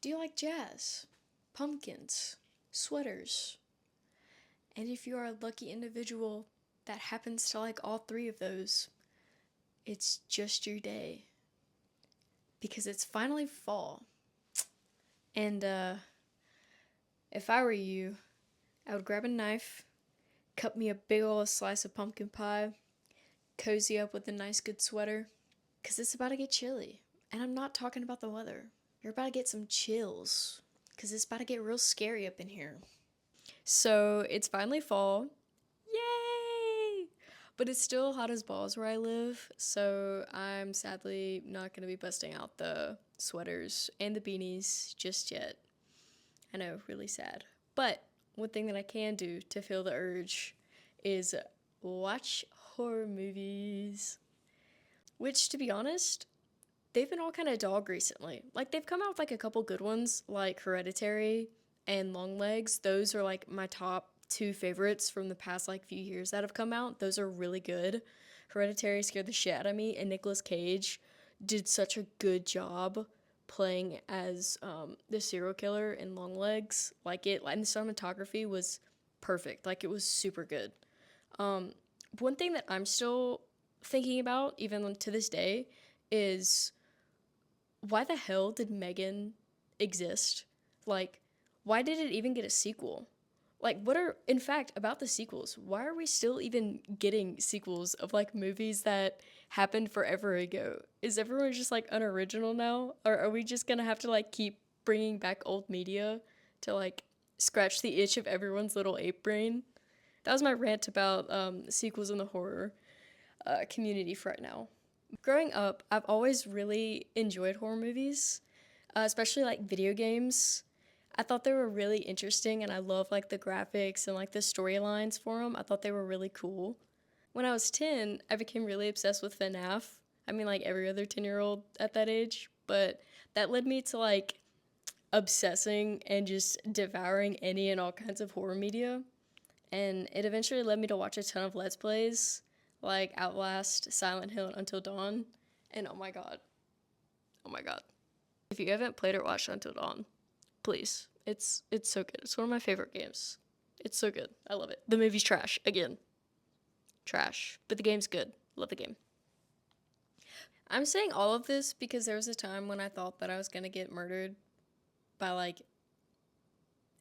Do you like jazz, pumpkins, sweaters? And if you are a lucky individual that happens to like all three of those, it's just your day. Because it's finally fall. And if I were you, I would grab a knife, cut me a big ol' slice of pumpkin pie, cozy up with a nice good sweater, because it's about to get chilly. And I'm not talking about the weather. You're about to get some chills, because it's about to get real scary up in here. So it's finally fall. Yay! But it's still hot as balls where I live, so I'm sadly not going to be busting out the sweaters and the beanies just yet. I know, really sad. But one thing that I can do to feel the urge is watch horror movies. Which, to be honest, they've been all kind of dog recently. Like, they've come out with like a couple good ones, like Hereditary and Longlegs. Those are like my top two favorites from the past like few years that have come out. Those are really good. Hereditary scared the shit out of me, and Nicolas Cage did such a good job playing as the serial killer in Longlegs. Like it, and the cinematography was perfect. Like it was super good. One thing that I'm still thinking about, even to this day, is why the hell did Megan exist? Like, why did it even get a sequel? Like, what are, in fact, about the sequels, why are we still even getting sequels of, like, movies that happened forever ago? Is everyone just, like, unoriginal now? Or are we just gonna have to, like, keep bringing back old media to, like, scratch the itch of everyone's little ape brain? That was my rant about sequels in the horror community for right now. Growing up, I've always really enjoyed horror movies, especially like video games. I thought they were really interesting, and I love like the graphics and like the storylines for them. I thought they were really cool. When I was 10, I became really obsessed with FNAF. I mean, like every other 10-year-old at that age, but that led me to like obsessing and just devouring any and all kinds of horror media. And it eventually led me to watch a ton of Let's Plays, like Outlast, Silent Hill, and Until Dawn. And oh my god. If you haven't played or watched Until Dawn, please. It's so good. It's one of my favorite games. It's so good. I love it. The movie's trash. Again. Trash. But the game's good. Love the game. I'm saying all of this because there was a time when I thought that I was gonna get murdered by like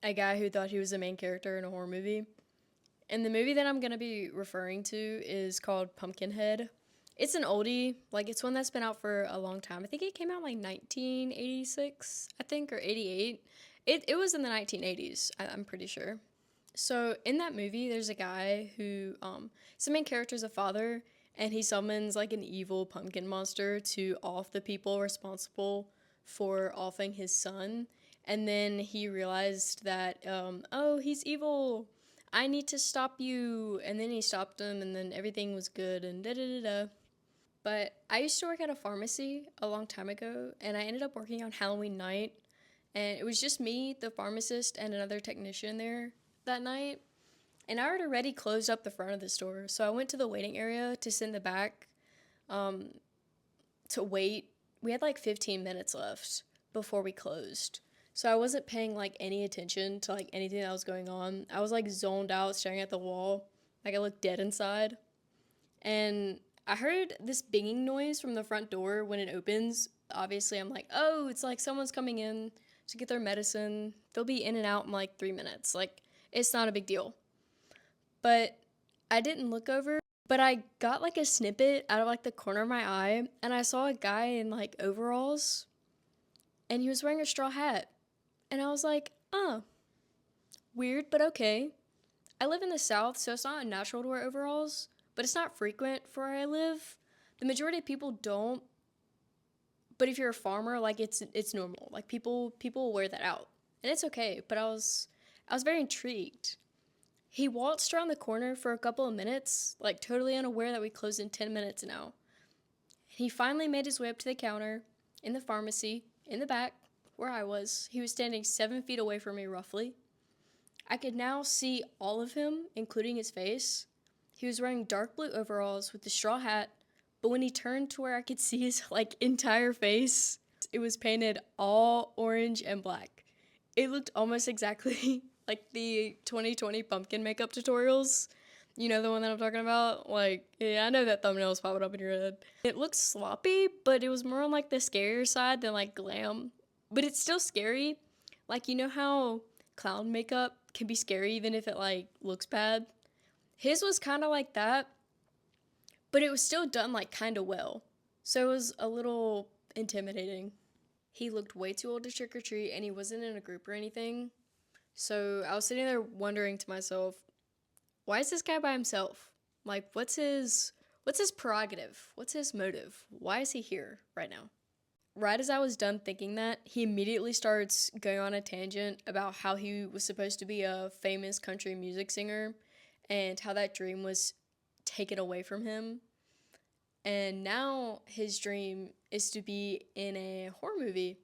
a guy who thought he was the main character in a horror movie. And the movie that I'm going to be referring to is called Pumpkinhead. It's an oldie, like it's one that's been out for a long time. I think it came out like 1986, I think, or 88. It was in the 1980s, I'm pretty sure. So in that movie, there's a guy who, the main character is a father, and he summons like an evil pumpkin monster to off the people responsible for offing his son. And then he realized that, oh, he's evil. I need to stop you. And then he stopped him, and then everything was good, and da da da da. But I used to work at a pharmacy a long time ago, and I ended up working on Halloween night. And it was just me, the pharmacist, and another technician there that night. And I already closed up the front of the store, so I went to the waiting area to sit in the back to wait. We had like 15 minutes left before we closed. So I wasn't paying like any attention to like anything that was going on. I was like zoned out staring at the wall. Like I looked dead inside. And I heard this binging noise from the front door when it opens. Obviously, I'm like, oh, it's like someone's coming in to get their medicine. They'll be in and out in like 3 minutes. Like, it's not a big deal. But I didn't look over. But I got like a snippet out of like the corner of my eye, and I saw a guy in like overalls, and he was wearing a straw hat. And I was like, oh, weird, but okay. I live in the South, so it's not unnatural to wear overalls, but it's not frequent for where I live. The majority of people don't, but if you're a farmer, like it's normal. Like people wear that out, and it's okay. But I was very intrigued. He waltzed around the corner for a couple of minutes, like totally unaware that we closed in 10 minutes now. He finally made his way up to the counter in the pharmacy in the back where I was. He was standing 7 feet away from me roughly. I could now see all of him, including his face. He was wearing dark blue overalls with the straw hat, but when he turned to where I could see his like entire face, it was painted all orange and black. It looked almost exactly like the 2020 pumpkin makeup tutorials. You know the one that I'm talking about? Like, yeah, I know that thumbnail is popping up in your head. It looks sloppy, but it was more on like the scarier side than like glam. But it's still scary. Like, you know how clown makeup can be scary even if it like looks bad? His was kind of like that, but it was still done like kind of well. So it was a little intimidating. He looked way too old to trick or treat and he wasn't in a group or anything. So I was sitting there wondering to myself, why is this guy by himself? Like what's his prerogative? What's his motive? Why is he here right now? Right as I was done thinking that, he immediately starts going on a tangent about how he was supposed to be a famous country music singer and how that dream was taken away from him. And now his dream is to be in a horror movie.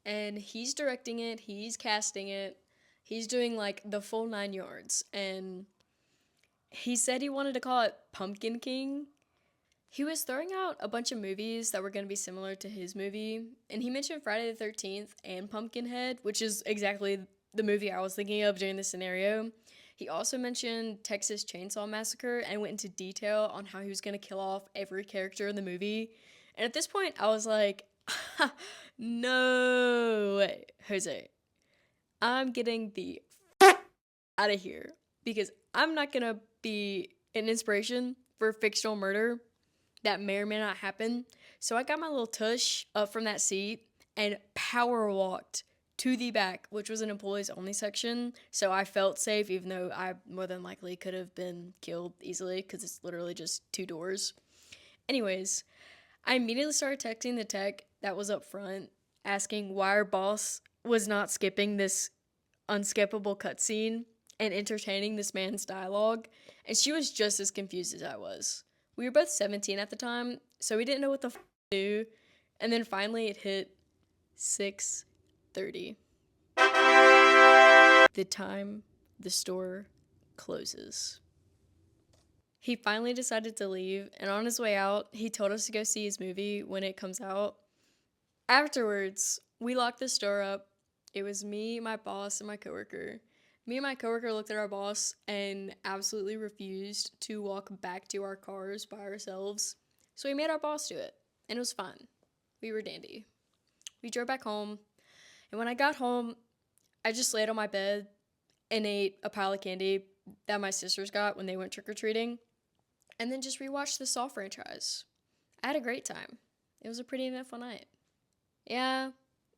And he's directing it, he's casting it, he's doing like the full 9 yards. And he said he wanted to call it Pumpkin King. He was throwing out a bunch of movies that were going to be similar to his movie, and he mentioned Friday the 13th and Pumpkinhead, which is exactly the movie I was thinking of during this scenario. He also mentioned Texas Chainsaw Massacre and went into detail on how he was going to kill off every character in the movie. And at this point, I was like, no way, Jose. I'm getting the out of here because I'm not going to be an inspiration for fictional murder that may or may not happen. So I got my little tush up from that seat and power walked to the back, which was an employees only section. So I felt safe, even though I more than likely could have been killed easily because it's literally just 2 doors. Anyways, I immediately started texting the tech that was up front, asking why our boss was not skipping this unskippable cutscene and entertaining this man's dialogue, and she was just as confused as I was. We were both 17 at the time, so we didn't know what the to do, and then finally it hit 6:30. The time the store closes. He finally decided to leave, and on his way out, he told us to go see his movie when it comes out. Afterwards, we locked the store up. It was me, my boss, and my coworker. Me and my coworker looked at our boss and absolutely refused to walk back to our cars by ourselves. So we made our boss do it, and it was fun. We were dandy. We drove back home, and when I got home, I just laid on my bed and ate a pile of candy that my sisters got when they went trick-or-treating, and then just rewatched the Saw franchise. I had a great time. It was a pretty eventful night. Yeah,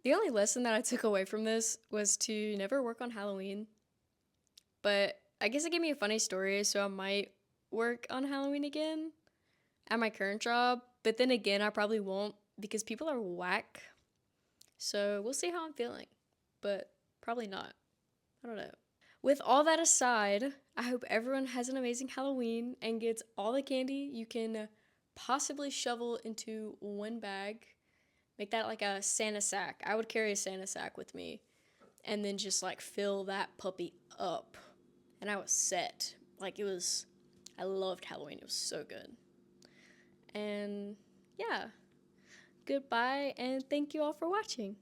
the only lesson that I took away from this was to never work on Halloween. But I guess it gave me a funny story, so I might work on Halloween again at my current job. But then again, I probably won't because people are whack. So we'll see how I'm feeling. But probably not. I don't know. With all that aside, I hope everyone has an amazing Halloween and gets all the candy you can possibly shovel into one bag. Make that like a Santa sack. I would carry a Santa sack with me and then just like fill that puppy up. And I was set. Like I loved Halloween. It was so good. And yeah, goodbye and thank you all for watching.